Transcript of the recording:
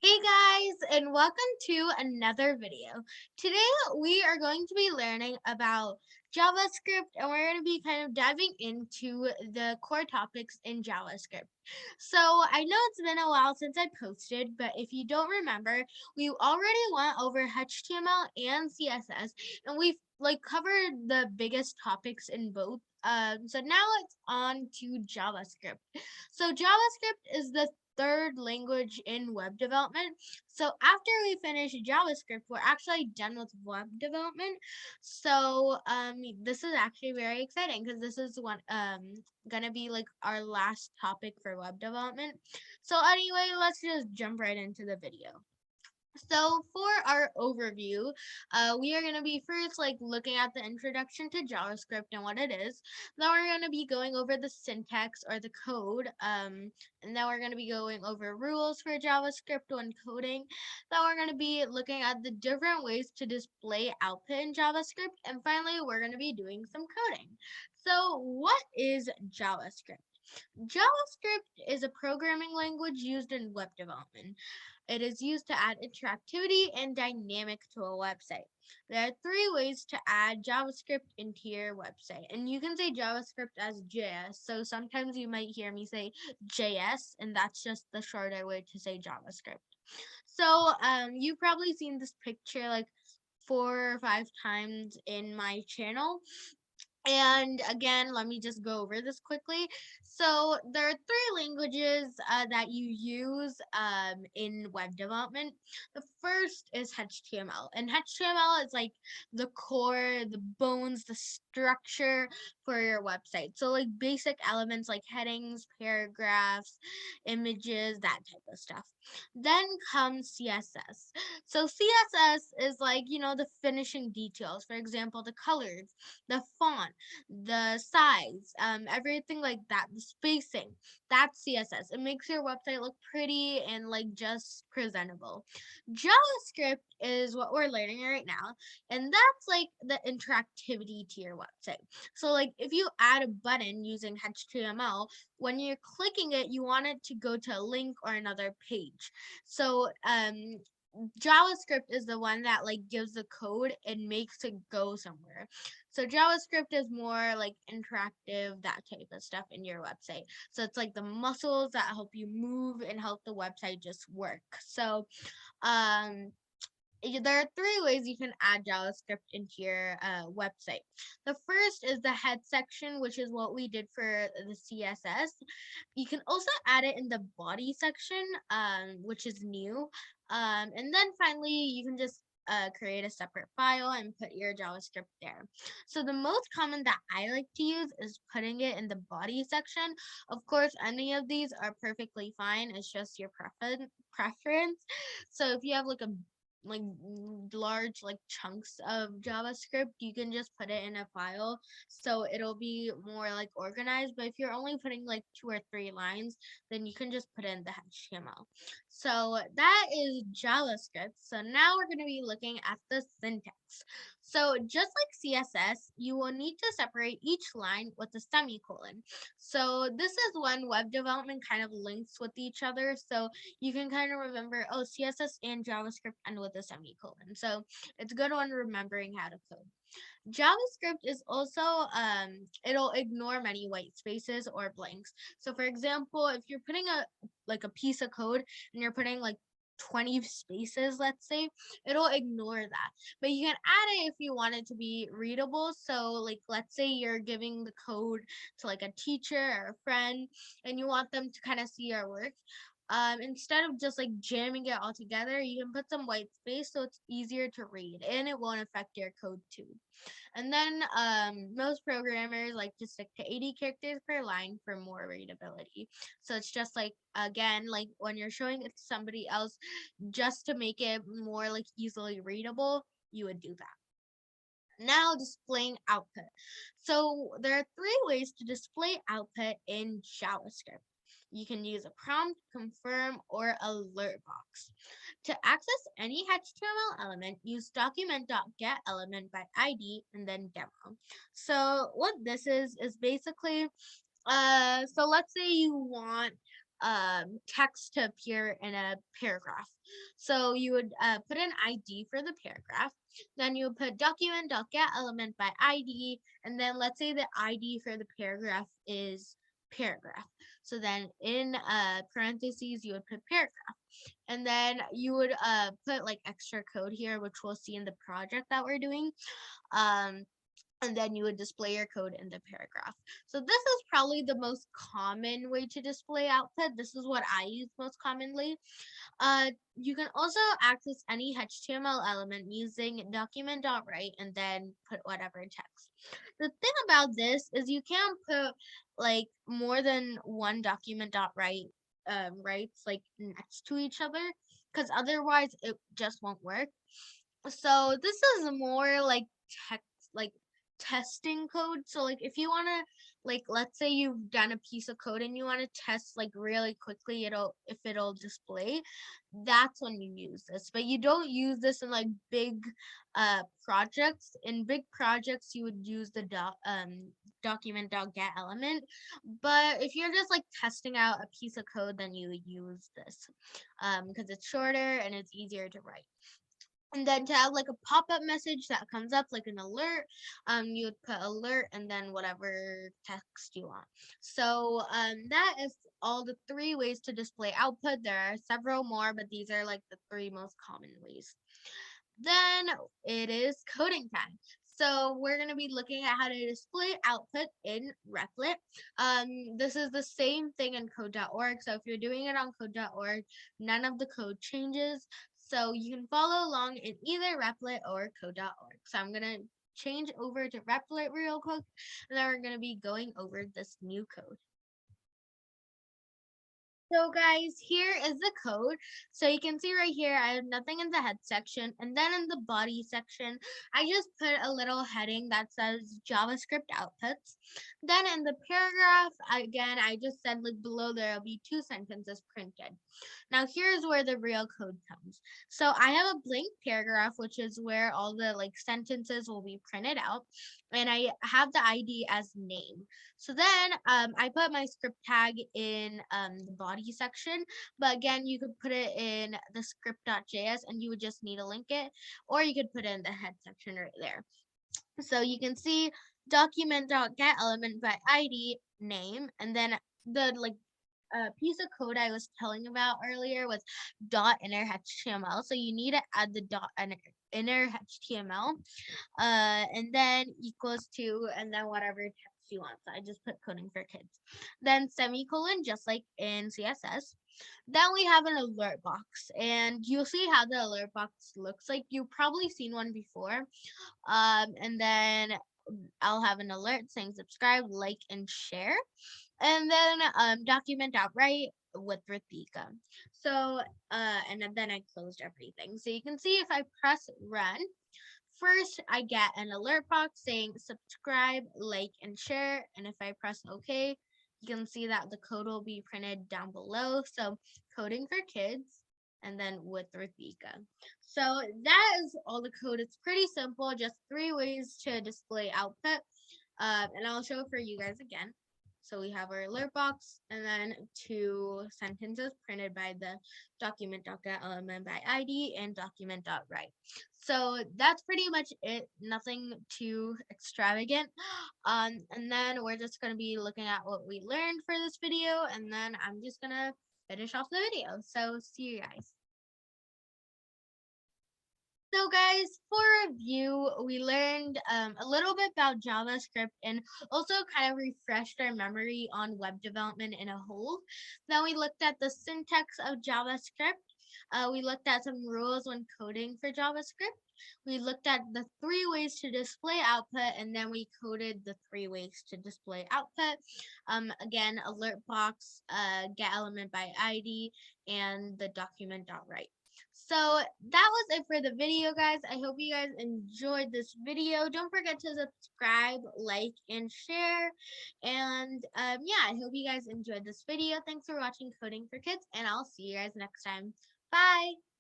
Hey guys, and welcome to another video. Today we are going to be learning about JavaScript and we're going to be kind of diving into the core topics in JavaScript. So I know it's been a while since I posted, but if you don't remember, we already went over HTML and CSS and we've covered the biggest topics in both. So now it's on to JavaScript. So JavaScript is the third language in web development. So after we finish JavaScript, we're actually done with web development. So this is actually very exciting because this is one gonna be like our last topic for web development. So anyway, let's just jump right into the video. So for our overview, we are going to be first looking at the introduction to JavaScript and what it is. Then we're going to be going over the syntax or the code. And then we're going to be going over rules for JavaScript when coding. Then we're going to be looking at the different ways to display output in JavaScript. And finally, we're going to be doing some coding. So what is JavaScript? JavaScript is a programming language used in web development. It is used to add interactivity and dynamic to a website. There are three ways to add JavaScript into your website. And you can say JavaScript as JS. So sometimes you might hear me say JS, and that's just the shorter way to say JavaScript. So you've probably seen this picture like 4 or 5 times in my channel. And again, let me just go over this quickly. So there are three languages that you use in web development. The first is HTML, and HTML is like the core, the bones, the structure for your website. So like basic elements like headings, paragraphs, images, that type of stuff. Then comes CSS. So CSS is the finishing details. For example, the colors, the font, the size, everything like that, the spacing. That's CSS. It makes your website look pretty and just presentable. JavaScript is what we're learning right now, and that's like the interactivity to your website. So if you add a button using HTML, when you're clicking it, you want it to go to a link or another page. So JavaScript is the one that gives the code and makes it go somewhere. So JavaScript is more interactive, that type of stuff in your website. So it's like the muscles that help you move and help the website just work. So um there are three ways you can add JavaScript into your website. The first is the head section, which is what we did for the CSS. You can also add it in the body section, which is new. And then finally, you can just create a separate file and put your JavaScript there. So the most common that I like to use is putting it in the body section. Of course, any of these are perfectly fine. It's just your preference. So if you have like large chunks of JavaScript, you can just put it in a file so it'll be more organized. But if you're only putting 2 or 3 lines, then you can just put in the HTML. So that is JavaScript. So now we're going to be looking at the syntax. So just like CSS, you will need to separate each line with a semicolon. So this is when web development kind of links with each other. So you can kind of remember, oh, CSS and JavaScript end with a semicolon. So it's good on remembering how to code. JavaScript is also it'll ignore many white spaces or blanks. So for example, if you're putting a piece of code and you're putting 20 spaces, let's say, it'll ignore that. But you can add it if you want it to be readable. So let's say you're giving the code to a teacher or a friend and you want them to kind of see your work. Instead of just jamming it all together, you can put some white space so it's easier to read and it won't affect your code too. And then most programmers like to stick to 80 characters per line for more readability. So it's just again, when you're showing it to somebody else, just to make it more easily readable, you would do that. Now displaying output. So there are three ways to display output in JavaScript. You can use a prompt, confirm, or alert box. To access any HTML element, use document.getElement by ID and then demo. So what this is basically so let's say you want text to appear in a paragraph. So you would put an ID for the paragraph. Then you would put document.getElement by ID, and then let's say the ID for the paragraph is paragraph. So then in parentheses you would put paragraph, and then you would put like extra code here, which we'll see in the project that we're doing. Um, and then you would display your code in the paragraph. So this is probably the most common way to display output. This is what I use most commonly. You can also access any HTML element using document.write and then put whatever text. The thing about this is you can't put like more than one document.write rights like next to each other, because otherwise it just won't work. So this is more like text, like testing code. So like if you want to, like, let's say you've done a piece of code and you want to test like really quickly it'll display, that's when you use this. But you don't use this in like big projects. In big projects you would use the document.get element. But if you're just like testing out a piece of code, then you would use this because it's shorter and it's easier to write. And then to have like a pop-up message that comes up like an alert, you would put alert and then whatever text you want. So that is all the 3 ways to display output. There are several more, but these are like the 3 most common ways. Then it is coding time. So we're going to be looking at how to display output in Replit. This is the same thing in code.org. So if you're doing it on code.org, none of the code changes. So you can follow along in either Replit or code.org. So I'm going to change over to Replit real quick, and then we're going to be going over this new code. So guys, here is the code. So you can see right here, I have nothing in the head section. And then in the body section, I just put a little heading that says JavaScript outputs. Then in the paragraph, again, I just said like below there will be 2 sentences printed. Now here's where the real code comes. So I have a blank paragraph, which is where all the like sentences will be printed out. And I have the ID as name. So then I put my script tag in the body section, but again, you could put it in the script.js and you would just need to link it, or you could put it in the head section right there. So you can see document.get element by ID name, and then the like piece of code I was telling about earlier was dot inner HTML. So you need to add the dot inner HTML, and then equals to, and then whatever text you want. So I just put coding for kids. Then semicolon, just like in CSS. Then we have an alert box, and you'll see how the alert box looks like. You've probably seen one before. And then I'll have an alert saying subscribe, like, and share. And then document.write with Rithika. So, and then I closed everything. So you can see if I press run, first I get an alert box saying subscribe, like, and share. And if I press OK, you can see that the code will be printed down below. So coding for kids, and then with Rithika. So that is all the code. It's pretty simple, just 3 ways to display output. And I'll show it for you guys again. So we have our alert box and then 2 sentences printed by the document.get element by ID and document.write. So that's pretty much it. Nothing too extravagant. And then we're just going to be looking at what we learned for this video, and then I'm just going to finish off the video. So see you guys. So guys, for review, we learned a little bit about JavaScript and also kind of refreshed our memory on web development in a whole. Then we looked at the syntax of JavaScript. We looked at some rules when coding for JavaScript. We looked at the 3 ways to display output, and then we coded the 3 ways to display output. Again, alert box, get element by ID, and the document.write. So that was it for the video, guys. I hope you guys enjoyed this video. Don't forget to subscribe, like, and share. And yeah, I hope you guys enjoyed this video. Thanks for watching Coding for Kids, and I'll see you guys next time. Bye!